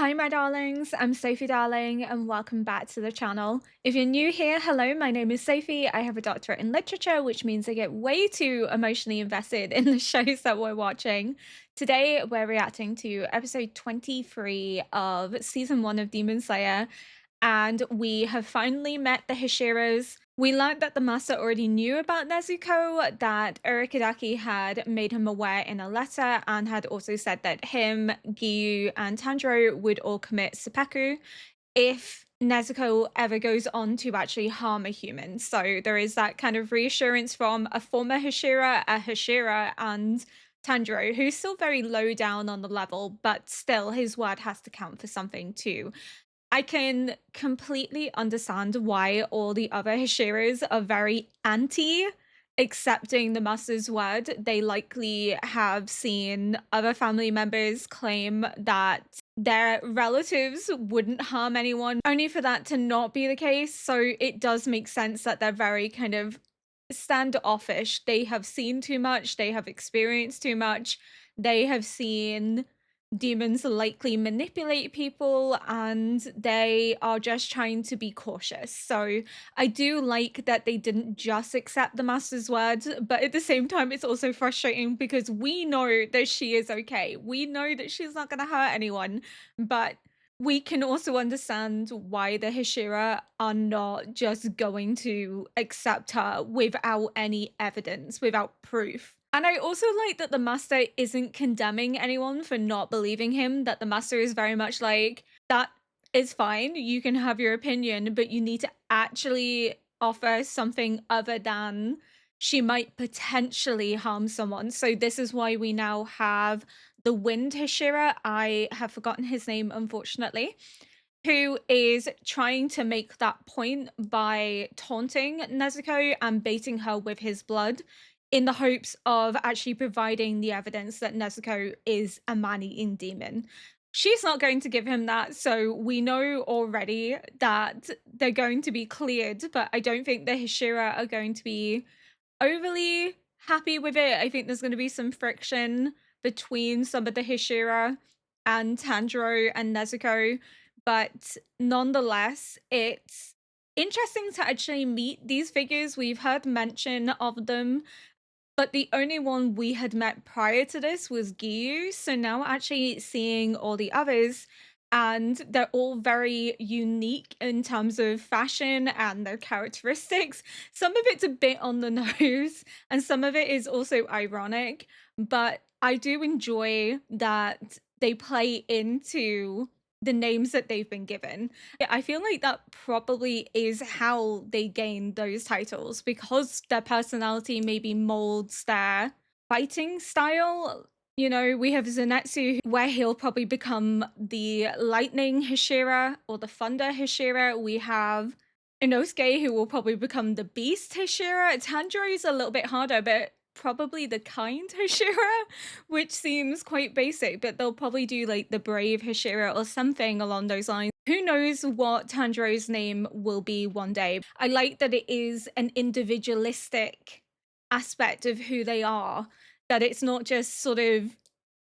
Hi, my darlings. I'm Sophie Darling, and welcome back to the channel. If you're new here, hello, my name is Sophie. I have a doctorate in literature, which means I get way too emotionally invested in the shows that we're watching. Today, we're reacting to episode 23 of season 1 of Demon Slayer, and we have finally met the Hashiras. We learned that the master already knew about Nezuko, that Urikidaki had made him aware in a letter, and had also said that him, Giyu, and Tanjiro would all commit seppuku if Nezuko ever goes on to actually harm a human. So there is that kind of reassurance from a former Hashira, a Hashira, and Tanjiro, who's still very low down on the level, but still his word has to count for something too. I can completely understand why all the other Hashiras are very anti accepting the master's word. They likely have seen other family members claim that their relatives wouldn't harm anyone, only for that to not be the case. So it does make sense that they're very kind of standoffish. They have seen too much, they have experienced too much, they have seen demons likely manipulate people, and they are just trying to be cautious. So I do like that they didn't just accept the master's word, but at the same time it's also frustrating because we know that she is okay. We know that she's not going to hurt anyone, but we can also understand why the Hashira are not just going to accept her without any evidence, without proof. And I also like that the master isn't condemning anyone for not believing him, that the master is very much like, that is fine, you can have your opinion, but you need to actually offer something other than she might potentially harm someone. So this is why we now have the Wind Hashira, I have forgotten his name unfortunately, who is trying to make that point by taunting Nezuko and baiting her with his blood in the hopes of actually providing the evidence that Nezuko is a man-eating demon. She's not going to give him that, so we know already that they're going to be cleared, but I don't think the Hashira are going to be overly happy with it. I think there's going to be some friction between some of the Hashira and Tanjiro and Nezuko, but nonetheless, it's interesting to actually meet these figures. We've heard mention of them, but the only one we had met prior to this was Giyu. So now actually seeing all the others, and they're all very unique in terms of fashion and their characteristics. Some of it's a bit on the nose, and some of it is also ironic, but I do enjoy that they play into the names that they've been given. I feel like that probably is how they gain those titles, because their personality maybe molds their fighting style. You know, we have Zenitsu, where he'll probably become the Lightning Hashira or the Thunder Hashira. We have Inosuke, who will probably become the Beast Hashira. Tanjiro is a little bit harder, but probably the Kind Hashira, which seems quite basic, but they'll probably do like the Brave Hashira or something along those lines. Who knows what Tanjiro's name will be one day. I like that it is an individualistic aspect of who they are, that it's not just sort of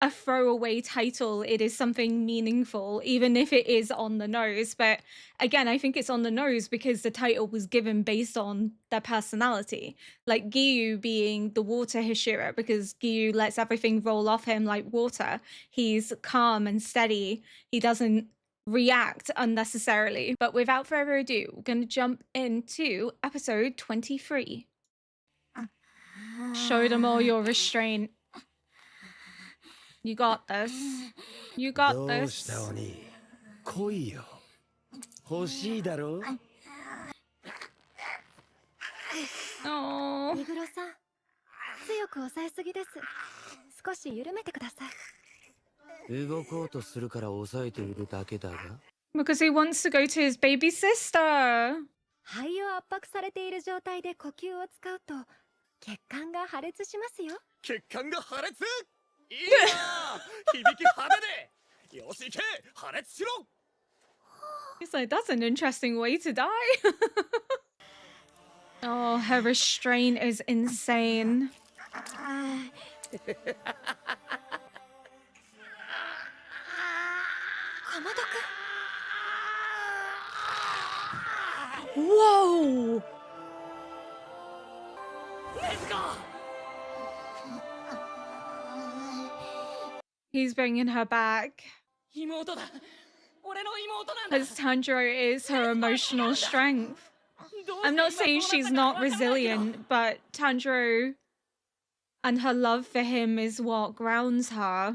a throwaway title. It is something meaningful, even if it is on the nose. But again, I think it's on the nose because the title was given based on their personality. Like Giyu being the water Hashira, because Giyu lets everything roll off him like water. He's calm and steady. He doesn't react unnecessarily. But without further ado, we're going to jump into episode 23. Show them all your restraint. You got this. You got どうした this. 鬼来いよ欲しいだろ Oh, イグロさん、強く押さえすぎです。少し緩めてください。動こうとするから抑えているだけだが because he wants to go to his baby sister. 肺を圧迫されている状態で呼吸を使うと血管が破裂しますよ。血管が破裂いいな響き派手でよし行け破裂しろ He's like, that's an interesting way to die. Oh, her restraint is insane. かまどくん Whoa! 禰豆子 He's bringing her back. 妹だ俺の妹なんだ Because Tanjiro is her emotional strength. どうして I'm not 今 saying そう she's なった not かわからないけど resilient, but Tanjiro and her love for him is what grounds her.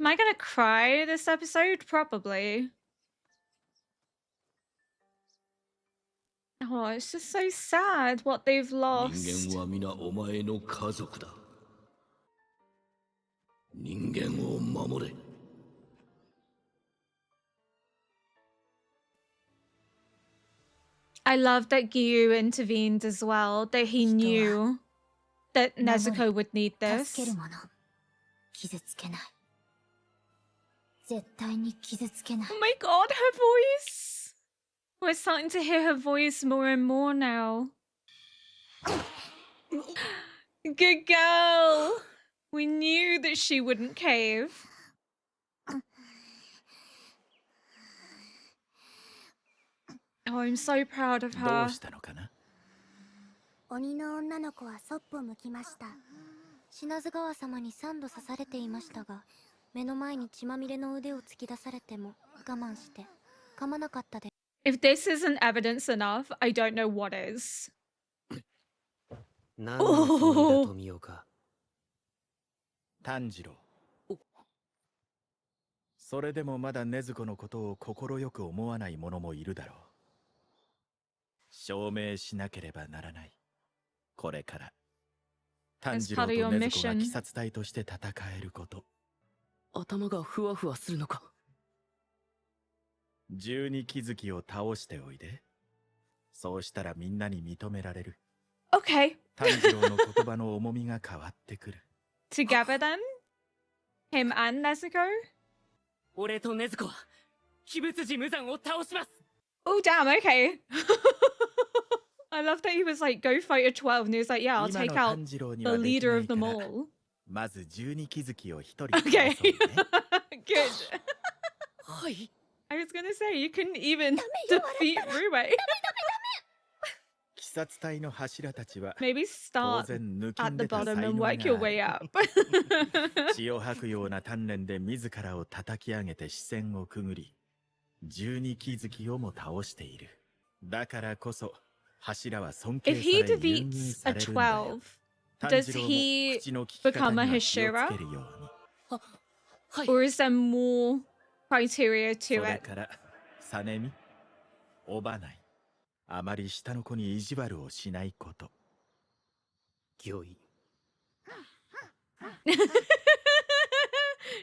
Am I gonna cry this episode? Probably. Oh, it's just so sad what they've 人 lost. 間は皆お前の家族だ。人間を守れ。I love that Gyu intervened as well, that he knew that Nezuko would need 助け this. るもの傷つけない絶対に傷つけない Oh my god, her voice! We're starting to hear her voice more and more now. Good girl! We knew that she wouldn't cave. Oh, I'm so proud of ど her. うしたのかな。鬼の女の子はそっぽ向きました品津川様に3度刺されていましたが目の前に血まみれの腕を突き出されても我慢して噛まなかったで If this isn't evidence enough, I don't know what is. 何のつもりだ富岡。炭治郎それでもまだ禰豆子のことを快く思わない者もいるだろう証明しなければならないこれから炭治郎と part of 禰 your 豆子が mission. 鬼殺隊として戦えること頭がふわふわするのか。十二鬼月を倒しておいでそうしたらみんなに認められる Okay, 炭治郎の言葉の重みが変わってくる together then? Him and Nezuko? 俺と禰豆子は鬼物寺無惨を倒します Oh, damn, okay. I love that he was like, go fight a 12, and he was like, yeah, I'll 今 take の out 炭治郎に the はでき leader な of いか them ら all. まず十二鬼月を一人倒そう Okay. ね Good. はい I was gonna say, you couldn't even defeat Rue. 鬼殺隊の柱たちは Maybe 当 start 然抜き at ん the でた bottom 才 and 能 work your があ way る up. 血を吐くような鍛錬で自らを叩き上げて視線をくぐり十二鬼月をも倒しているだからこそ柱は尊敬 If さ he れ優遇 defeats さ a れるんだよ 12, 炭 does 治郎も he 口の利き方 become に a は気を Hashira? つけるようにはい Or is there more criteria そ to れ it? からサネミおばないあまり下の子に意地悪をしないこと 御意。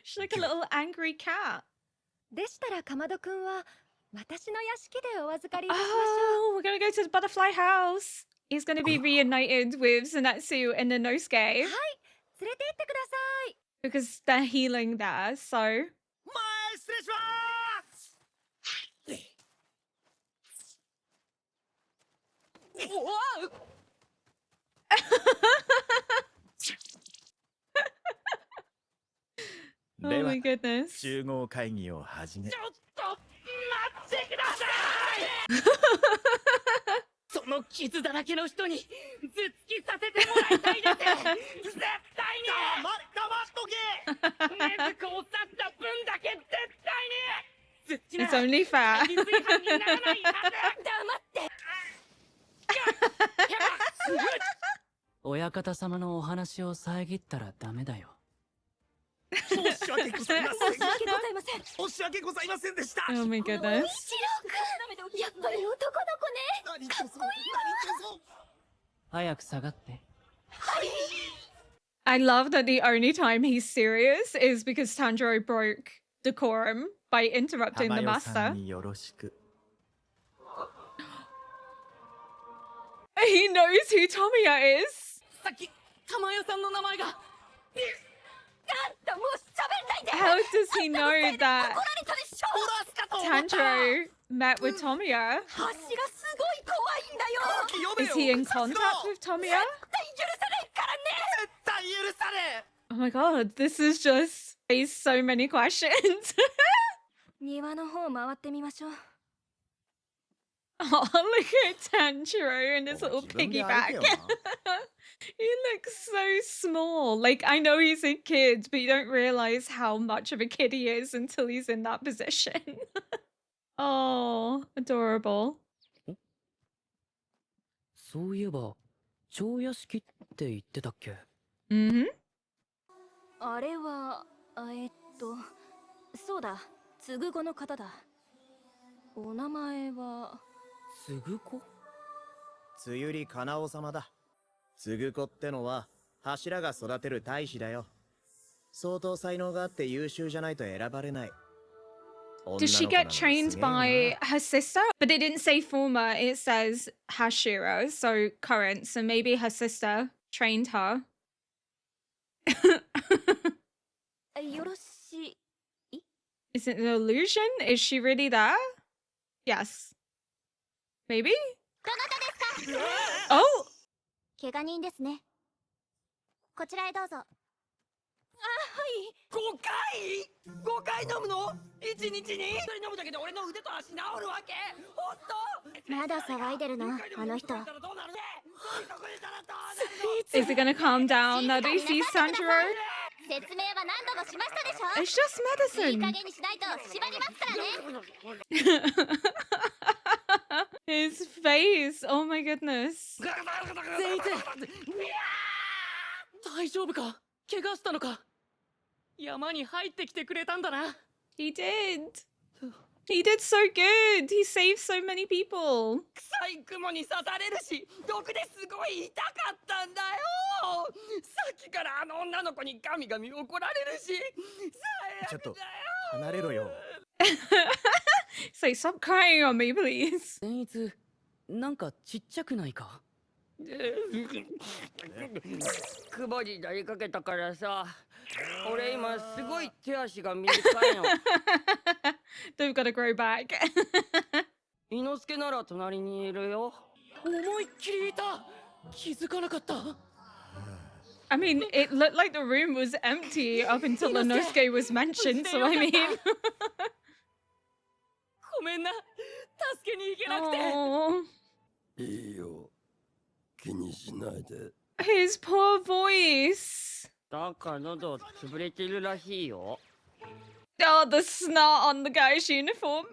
She's like a little angry cat. でしたらかまどくんは私の屋敷でお預かりいたしましょ Oh, we're gonna go to the butterfly house. He's gonna be reunited with Zenatsu and Inosuke う連れて行ってください because they're healing there. So 前失礼しますおわ oh では my goodness. 集合会議を始めちょっと待ってくださいその傷だらけの人に頭突きさせてもらいたいです絶対に黙っとけ禰豆子を刺した分だけ絶対に絶 It's only fair. 規律違反にならないはず黙って親方様のお話を遮ったらダメだよ。申し訳ございません申し訳ございません申し訳ございませんでした Oh my goodness. 一郎くんやっぱり男の子ね何とぞ何とぞ早く下がって。I love that the only time he's serious is because Tanjiro broke decorum by interrupting 玉 the 代さ master. んによろしく He knows who Tomiya is. さっき玉代さんの名前があんたもう喋んないで How does he know 怒 that られたでしょ殺すかと思った Tanjiro met with Tomiya? 柱すごい怖いんだよ空気読め Is よ he in さすが contact with Tomiya? 絶対許さないからね絶対許され Oh my god, this is just raised so many questions. 庭の方回ってみましょう。 Oh, look at Tanjiro and his お前 little 自分で歩 piggyback. けよな He looks so small. Like, I know he's a kid, but you don't realize how much of a kid he is until he's in that position. Oh, adorable. そういえば蝶屋敷って言ってたっけ？ Mm-hmm. あれはそうだ、つぐ子の方だ。お名前はつぐ子？つゆりかなお様だ。つぐ子ってのは柱が育てる大使だよ。相当才能があって優秀じゃないと選ばれない。 Does she get trained by her sister? But it didn't say former, it says Hashira, so current. So maybe her sister trained her. よろしい？ Is it an illusion? Is she really there? Yes. Maybe? どなたですか？ Oh! 怪我人ですね。こちらへどうぞ。あ、はい。 5回飲むの ?1 日に1人飲むだけで俺の腕と足治るわけ？ほんと？まだ騒いでるの、あの人。 Is it gonna calm down now that he sees Tanjiro? 説明は何度もしましたでしょ？ It's just いい加 medicine. 減にしないと縛りますからね。 His face. Oh my goodness. 善逸、大丈夫か？怪我したのか？山に入ってきてくれたんだな。 He did. He did so good. He saved so many people. 臭い雲に刺されるし、毒ですごい痛かったんだよ。さっきからあの女の子にガミガミ怒られるし、ちょっと離れろよ。 Say, stop crying on me, please. 善逸、なんかちっちゃくないか？雲になりかけたからさ、俺今すごい手足が短いの。 They've got to grow back. 伊之助なら隣にいるよ。思いっきりいた。気づかなかった。 I mean, it looked like the room was empty up until Inosuke was mentioned, so I mean... ごめんな、助けに行けなくて。 Oh, いいよ気にしないで his poor voice. なんか喉潰れてるらしいよ。 Oh, the snot on the guy's uniform.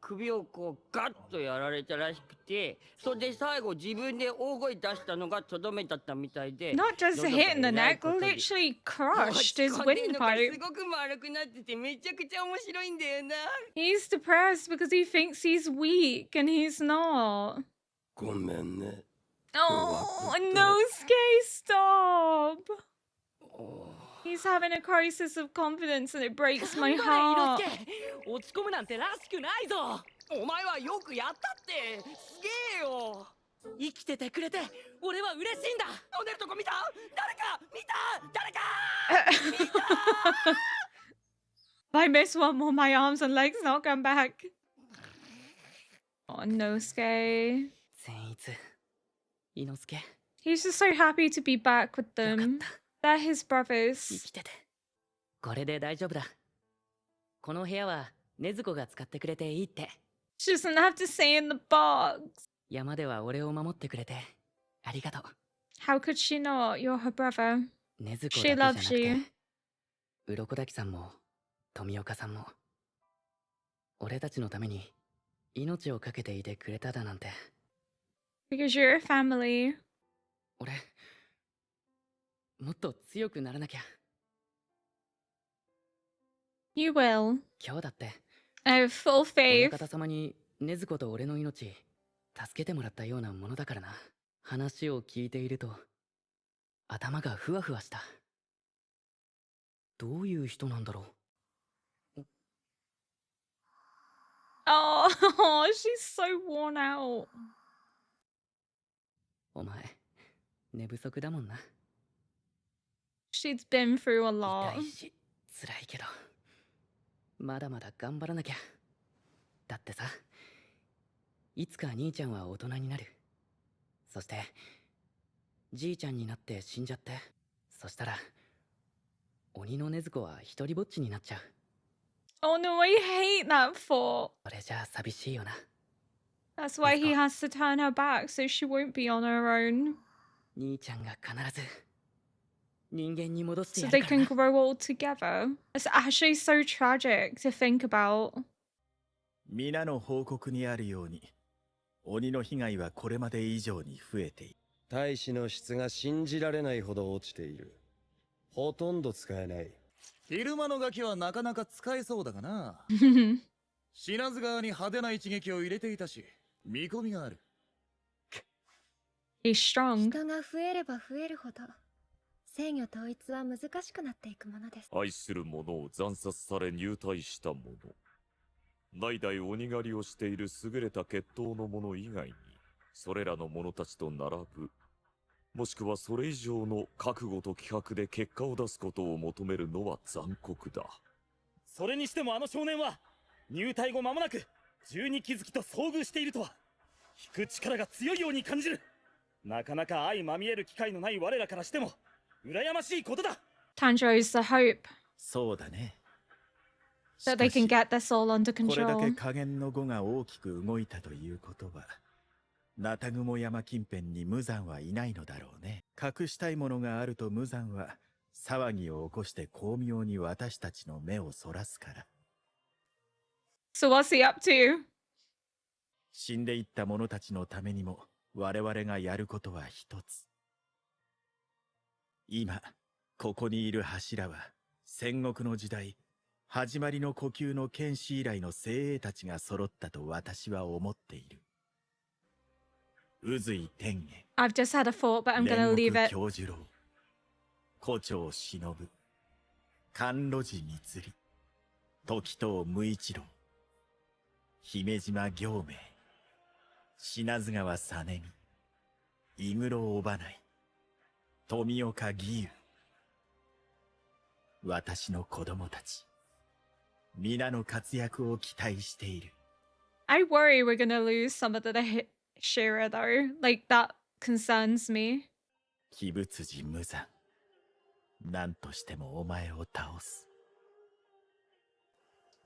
首をこうガッとやられたらしくて、それで最後自分で大声出したのがとどめだったみたいで。 Not just a hit in the neck, literally crushed his 落ち込んでんのか windpipe. すごく丸くなっててめちゃくちゃ面白いんだよな。 He's depressed because he thinks he's weak and he's not. ごめんね Oh, Inosuke, stop. He's having a crisis of confidence and it breaks my 頑 heart. 張れ伊之助。落ち込むなんてらしくないぞ。お前はよくやったってすげえよ。生きててくれて俺は嬉しいんだ。飲んでるとこ見た？誰か見た？誰か If I miss one more, my arms and legs not come back. Oh, Inosuke. 善逸、伊之助、 He's just so happy to be back with よかっ them. た。 They're his 生 brothers. きてて。これで大丈夫だ。この部屋は禰豆子が使ってくれていいって。 She doesn't have to stay in the box. 山では俺を守ってくれてありがとう。 How could she not? You're her brother. 禰豆子 She だけ loves じゃな you. くて、鱗滝さんも富岡さんも俺たちのために命を懸けていてくれただなんて。 Because you're a family. 俺もっと強くならなきゃ。 You will. 今日だって I have full 親 faith. 方様に禰豆子と俺の命助けてもらったようなものだからな。話を聞いていると頭がふわふわした。どういう人なんだろう。 Oh, she's so worn out. お前寝不足だもんな。 She's been through a 痛 lot. いし辛いけどまだまだ頑張らなきゃ。だってさ、いつか兄ちゃんは大人になる。そしてじいちゃんになって死んじゃって、そしたら鬼の禰豆子は一人ぼっちになっちゃう。 Oh no, I hate that thought. それじゃあ寂しいよな。 That's why he Let's go. has to turn her back so she won't be on her own. 兄ちゃんが必ず人間に戻して So や they るからな。 can grow all together. It's actually so tragic to think about. 皆の報告にあるように、鬼の被害はこれまで以上に増えている。大使の質が信じられないほど落ちている。ほとんど使えない。昼間のガキはなかなか使えそうだがな。死なず側に派手な一撃を入れていたし、見込みがある。He's strong. 人が増えれば増えるほど制御統一は難しくなっていくものです。愛する者を惨殺され入隊した者、代々鬼狩りをしている優れた血統の者以外に、それらの者たちと並ぶ、もしくはそれ以上の覚悟と気迫で結果を出すことを求めるのは残酷だ。それにしてもあの少年は入隊後間もなく12気づきと遭遇しているとは、引く力が強いように感じる。なかなか相まみえる機会のない我らからしても羨ましいことだ。 Tanjiro's the hope そうだね。 that they can get their soul under これだけ control. 加減の語が大きく動いたということは、ナタグモ山近辺に無惨はいないのだろうね。隠したいものがあると無惨は騒ぎを起こして巧妙に私たちの目をそらすから。 So what's he up to? 死んでいった者たちのためにも我々がやることは一つ。今ここにいる柱は戦国の時代始まりの呼吸の剣士以来の精鋭たちが揃ったと私は思っている。宇髄天元、 I've just had a thought, but I'm gonna 煉 leave 獄 it. 教授郎、胡蝶忍、甘露寺光、時藤無一郎、姫島行明、品津川実美、井黒尾花井、富岡義勇、私の子供たち、皆の活躍を期待している。 I worry we're gonna lose some of the Shira though. Like that concerns me. 鬼仏寺無惨、何としてもお前を倒す。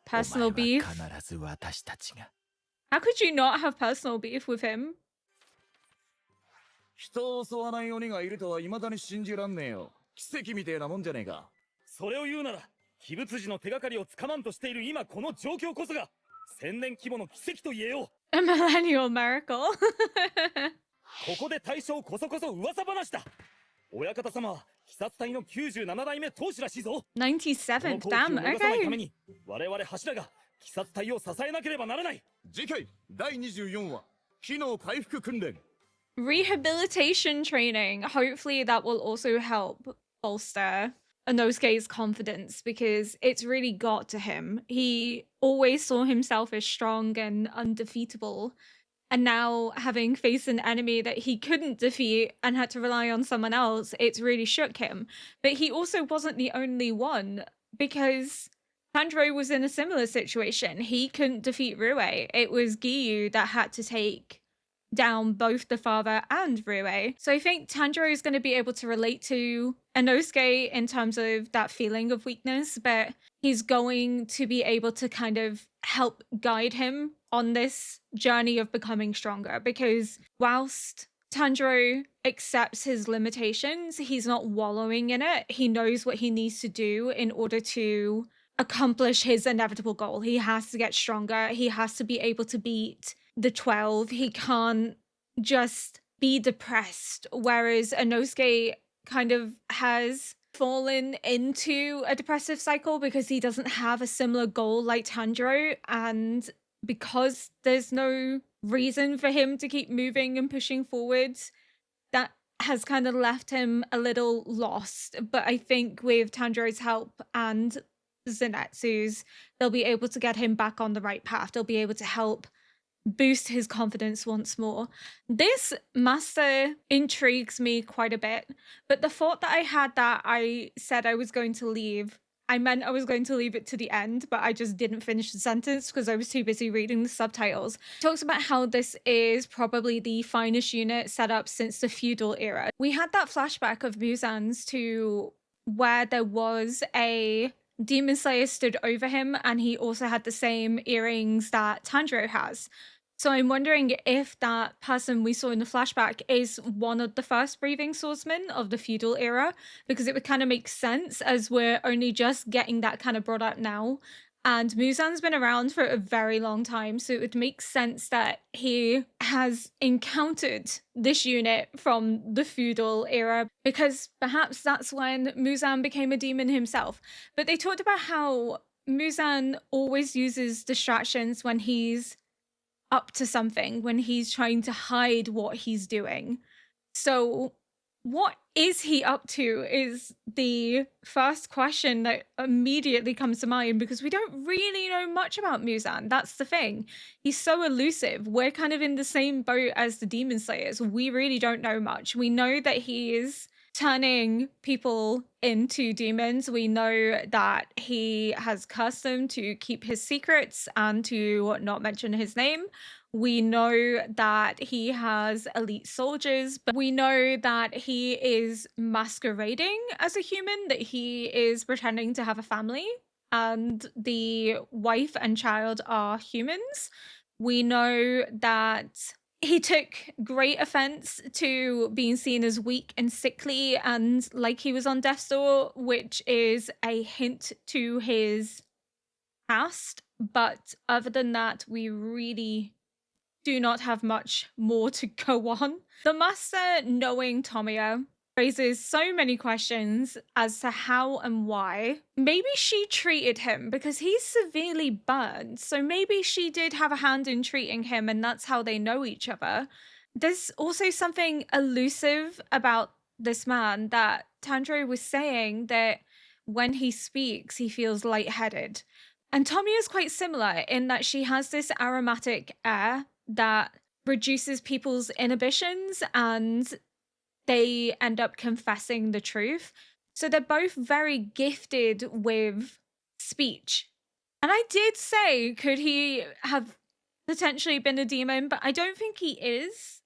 Personal お前 beef. は必ず私たちが。 How could you not have personal beef with him? 人を襲わない鬼がいるとは未だに信じらんねえよ。奇跡みてえなもんじゃねえか。それを言うなら、鬼仏寺の手がかりをつかまんとしている今この状況こそが千年規模の奇跡と言えよ A millennial miracle. う。ここで大将こそこそ噂話だ。親方様は鬼殺隊の97代目当主らしいぞ。この 97th. 好機を Damn. 逃さないため Okay. に我々柱が鬼殺隊を支えなければならない。次回第24話機能回復訓練。 Rehabilitation training. Hopefully that will also help bolster Inosuke's confidence because it's really got to him. He always saw himself as strong and undefeatable. And now having faced an enemy that he couldn't defeat and had to rely on someone else, it's really shook him. But he also wasn't the only one because Tanjiro was in a similar situation. He couldn't defeat Rue. It was Giyu that had to take down both the father and Rue. So I think Tanjiro is going to be able to relate to Inosuke in terms of that feeling of weakness, but he's going to be able to kind of help guide him on this journey of becoming stronger because whilst Tanjiro accepts his limitations, he's not wallowing in it. He knows what he needs to do in order to accomplish his inevitable goal. He has to get stronger. He has to be able to beat the 12. He can't just be depressed. Whereas Inosuke kind of has fallen into a depressive cycle because he doesn't have a similar goal like Tanjiro. And because there's no reason for him to keep moving and pushing forwards, that has kind of left him a little lost. But I think with Tanjiro's help and Zenitsu's, they'll be able to get him back on the right path. They'll be able to help boost his confidence once more. This master intrigues me quite a bit, but the thought that I had that I said I was going to leave I meant I was going to leave it to the end, but I just didn't finish the sentence because I was too busy reading the subtitles. Talks about how this is probably the finest unit set up since the feudal era. We had that flashback of Muzan's to where there was a Demon Slayer stood over him, and he also had the same earrings that Tanjiro has. So I'm wondering if that person we saw in the flashback is one of the first breathing swordsmen of the feudal era, because it would kind of make sense as we're only just getting that kind of brought up now. And Muzan's been around for a very long time, so it would make sense that he has encountered this unit from the feudal era, because perhaps that's when Muzan became a demon himself. But they talked about how Muzan always uses distractions when he's up to something, when he's trying to hide what he's doing. So what is he up to is the first question that immediately comes to mind, because we don't really know much about Muzan. That's the thing. He's so elusive. We're kind of in the same boat as the Demon Slayers. We really don't know much. We know that he is turning people into demons. We know that he has cursed them to keep his secrets and to not mention his name. We know that he has elite soldiers, but we know that he is masquerading as a human, that he is pretending to have a family, and the wife and child are humans. We know that he took great offense to being seen as weak and sickly and like he was on death's door, which is a hint to his past. But other than that, we really do not have much more to go on. The master, knowing Tomoya, raises so many questions as to how and why. Maybe she treated him because he's severely burned, so maybe she did have a hand in treating him, and that's how they know each other. There's also something elusive about this man that Tanjiro was saying, that when he speaks, he feels lightheaded. And Tomoya is quite similar in that she has this aromatic air that reduces people's inhibitions and they end up confessing the truth. So they're both very gifted with speech. And I did say, could he have potentially been a demon? But I don't think he is.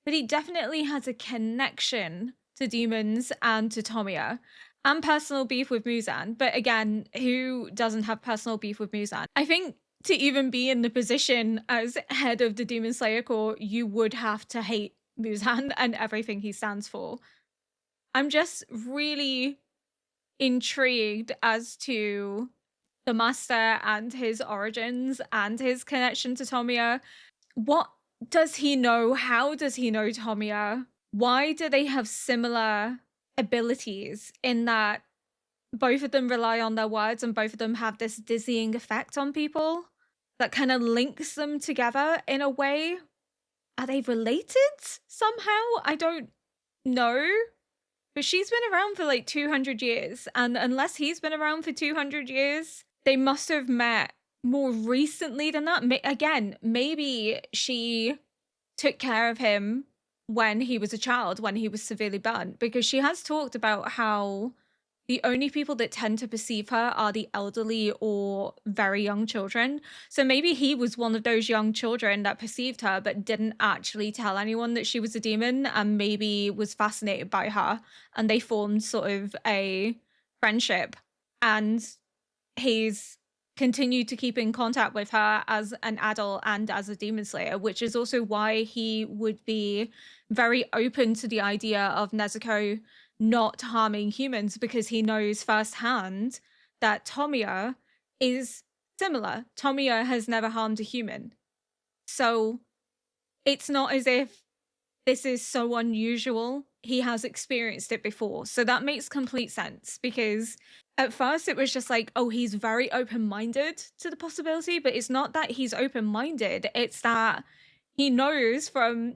But he definitely has a connection to demons and to Tomoya. And personal beef with Muzan. But again, who doesn't have personal beef with Muzan? I think to even be in the position as head of the Demon Slayer Corps, you would have to hate Muzan and everything he stands for. I'm just really intrigued as to the master and his origins and his connection to Tomoya. What does he know? How does he know Tomoya? Why do they have similar abilities in that both of them rely on their words and both of them have this dizzying effect on people that kind of links them together in a way? Are they related somehow? I don't know. But she's been around for like 200 years. And unless he's been around for 200 years, they must have met more recently than that. Again, maybe she took care of him when he was a child, when he was severely burnt. Because she has talked about how the only people that tend to perceive her are the elderly or very young children. So maybe he was one of those young children that perceived her but didn't actually tell anyone that she was a demon, and maybe was fascinated by her, and they formed sort of a friendship. And he's continued to keep in contact with her as an adult and as a demon slayer, which is also why he would be very open to the idea of Nezuko not harming humans, because he knows firsthand that Tomoya is similar. Tomoya has never harmed a human. So it's not as if this is so unusual. He has experienced it before. So that makes complete sense, because at first it was just like, oh, he's very open-minded to the possibility, but it's not that he's open-minded. It's that he knows from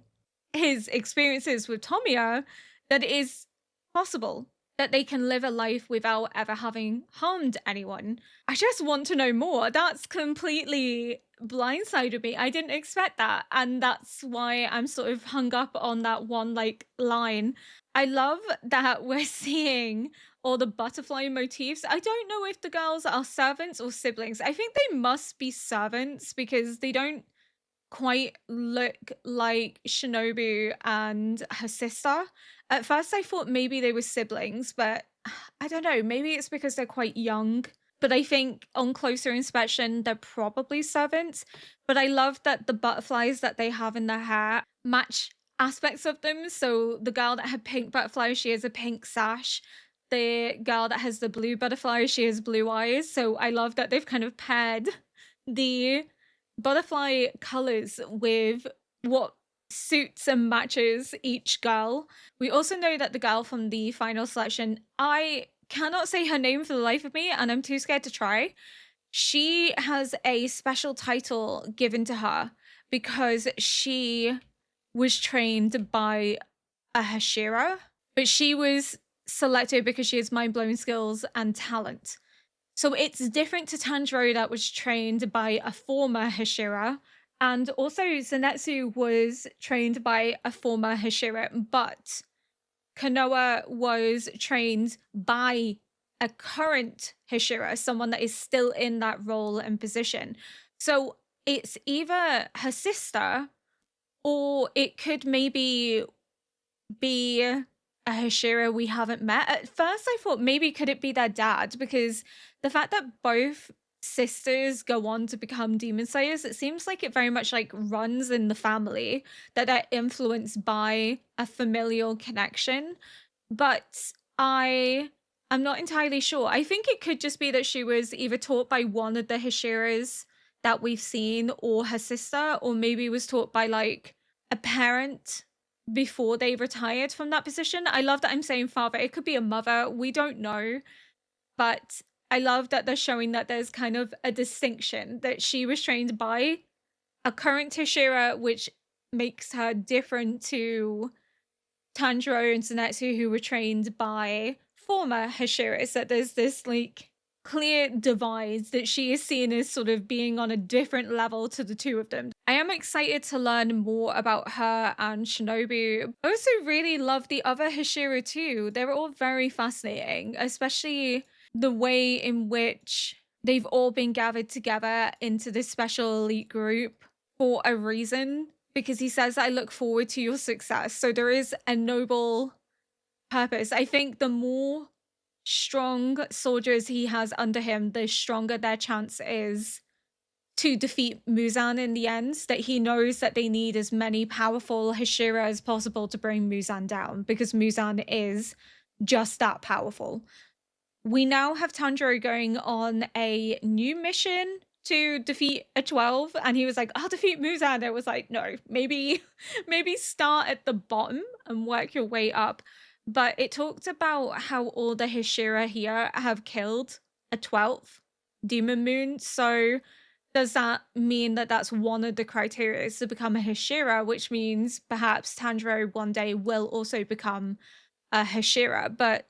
his experiences with Tomoya that it is possible that they can live a life without ever having harmed anyone. I just want to know more. That's completely blindsided me. I didn't expect that. And that's why I'm sort of hung up on that one like line. I love that we're seeing all the butterfly motifs. I don't know if the girls are servants or siblings. I think they must be servants because they don't quite look like Shinobu and her sister. At first, I thought maybe they were siblings, but I don't know. Maybe it's because they're quite young. But I think on closer inspection, they're probably servants. But I love that the butterflies that they have in their hair match aspects of them. So the girl that had pink butterflies, she has a pink sash. The girl that has the blue butterflies, she has blue eyes. So I love that they've kind of paired the butterfly colors with what suits and matches each girl. We also know that the girl from the final selection, I cannot say her name for the life of me, and I'm too scared to try. She has a special title given to her because she was trained by a Hashira, but she was selected because she has mind-blowing skills and talent. So it's different to Tanjiro that was trained by a former Hashira, and also Zenitsu was trained by a former Hashira, but Konoha was trained by a current Hashira, someone that is still in that role and position. So it's either her sister or it could maybe be a Hashira we haven't met. At first, I thought maybe could it be their dad, because the fact that both sisters go on to become demon slayers, it seems like it very much like runs in the family, that they're influenced by a familial connection. But I'm not entirely sure. I think it could just be that she was either taught by one of the Hashiras that we've seen or her sister, or maybe was taught by like a parent before they retired from that position. I love that I'm saying father. It could be a mother. We don't know. But I love that they're showing that there's kind of a distinction, that she was trained by a current Hashira, which makes her different to Tanjiro and Zenitsu, who were trained by former Hashiras. That there's this like clear divide, that she is seen as sort of being on a different level to the two of them. I am excited to learn more about her and Shinobu. I also really love the other Hashira too. They're all very fascinating, especially the way in which they've all been gathered together into this special elite group for a reason, because he says, I look forward to your success. So there is a noble purpose. I think the more strong soldiers he has under him, the stronger their chance is to defeat Muzan in the end, that he knows that they need as many powerful Hashira as possible to bring Muzan down, because Muzan is just that powerful. We now have Tanjiro going on a new mission to defeat a 12, and he was like, I'll defeat Muzan. It was like, no, maybe start at the bottom and work your way up. But it talked about how all the Hashira here have killed a 12th demon moon. So does that mean that that's one of the criteria is to become a Hashira, which means perhaps Tanjiro one day will also become a Hashira? But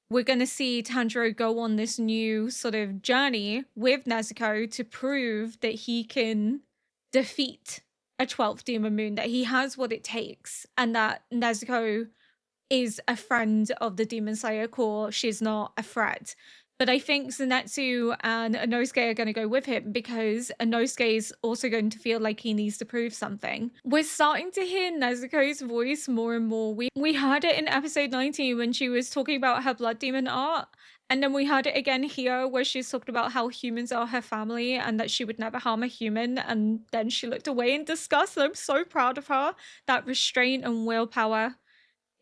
we're going to see Tanjiro go on this new sort of journey with Nezuko to prove that he can defeat a 12th demon moon, that he has what it takes, and that Nezuko is a friend of the Demon Slayer Corps. She's not a threat. But I think Zenitsu and Inosuke are going to go with him, because Inosuke is also going to feel like he needs to prove something. We're starting to hear Nezuko's voice more and more. We heard it in episode 19 when she was talking about her blood demon art. And then we heard it again here where she's talking about how humans are her family and that she would never harm a human. And then she looked away in disgust. I'm so proud of her. That restraint and willpower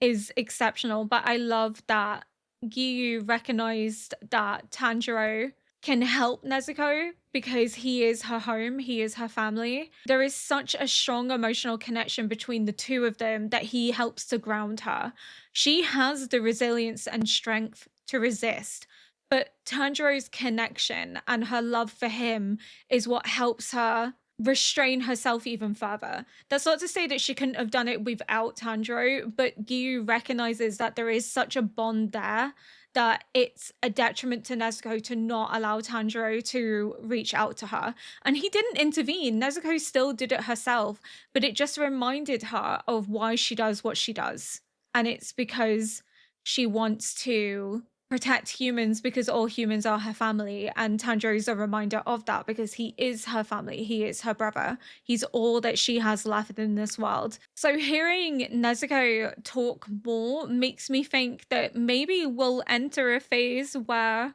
is exceptional. But I love that Giyu recognized that Tanjiro can help Nezuko because he is her home, he is her family. There is such a strong emotional connection between the two of them that he helps to ground her. She has the resilience and strength to resist, but Tanjiro's connection and her love for him is what helps her restrain herself even further. That's not to say that she couldn't have done it without Tanjiro, but Giyu recognizes that there is such a bond there that it's a detriment to Nezuko to not allow Tanjiro to reach out to her. And he didn't intervene. Nezuko still did it herself, but it just reminded her of why she does what she does. and it's because she wants to protect humans because all humans are her family, and Tanjiro is a reminder of that because he is her family, he is her brother, he's all that she has left in this world. So hearing Nezuko talk more makes me think that maybe we'll enter a phase where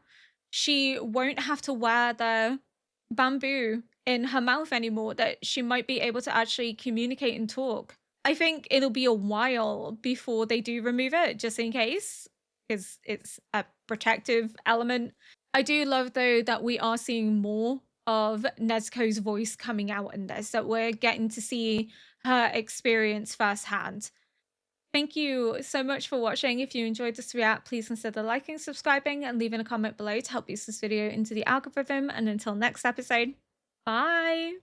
she won't have to wear the bamboo in her mouth anymore, that she might be able to actually communicate and talk. I think it'll be a while before they do remove it, just in case, because it's a protective element. I do love, though, that we are seeing more of Nezuko's voice coming out in this, that we're getting to see her experience firsthand. Thank you so much for watching. If you enjoyed this react, please consider liking, subscribing, and leaving a comment below to help boost this video into the algorithm. And until next episode, bye!